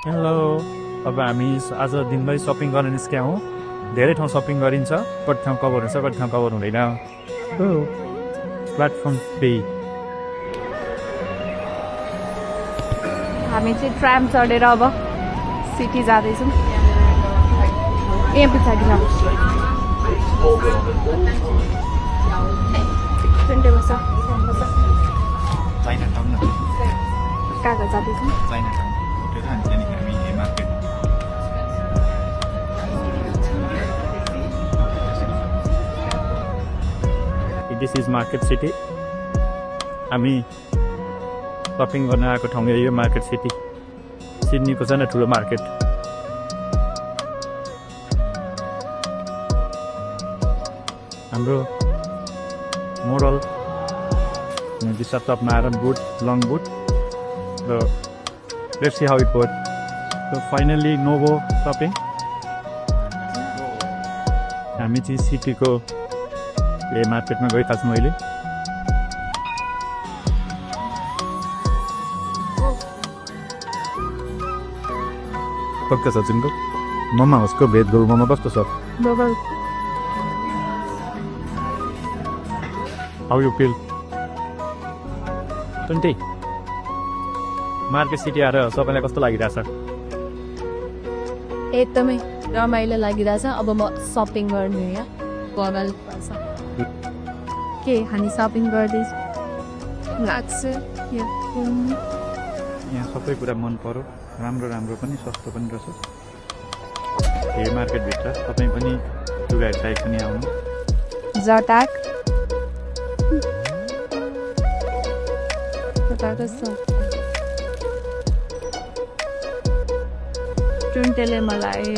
Hello अब हामी आज दिनभरि सपिङ गर्न निस्क्यौँ हौँ धेरै ठाउँ सपिङ गरिन्छ कति ठाउँ कभर हुन्छ कति ठाउँ कभर हुँदैन प्लेटफर्म पे हामी चाहिँ ट्राम चढेर अब सिटी जाँदैछौँ यहाँ पछाडि कहाँ जाँदैछौँ दिस इज मार्केट सिटी हामी सपिङ गर्न आएको ठाउँ यो मार्केट सिटी सिडनीको छ न ठुलो मार्केट हाम्रो मोडल दिस टपमा आएर बुट लङ बुट र let's see how it work so finally नोभो सपिङ हामी चाहिँ सिटीको मार्केटमा गइरहेको छु मैले पक्का छ चिनको ममा उसको भेज गोल ममा कस्तो छ how you feel twenty market city आएर सबैलाई कस्तो लागिरहेछ एकदमै रमाइलो लागिरहेछ अब म सपिङ गर्ने यहाँ बगाल पर्छ के हामी सपिङ गर्दैछौँ लाग्छ यहाँ सबै कुरा मन पर्यो राम्रो राम्रो पनि सस्तो पनि रहेछ यो मार्केटभित्र तपाईँ पनि लुगाहरू चाहिएको पनि आउनु जटाक टुन्टेले मलाई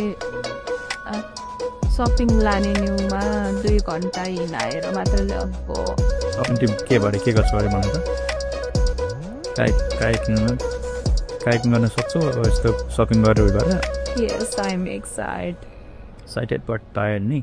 सपिङ लाने न्युमा 2 घन्टा हिँडाएर मात्र ल्याएको अनि के भरे के गर्छु अरे मलाई त काइकिङ गर्न सक्छौ अब यस्तो सपिङ गरेर Yes, I'm excited. Excited but tired नि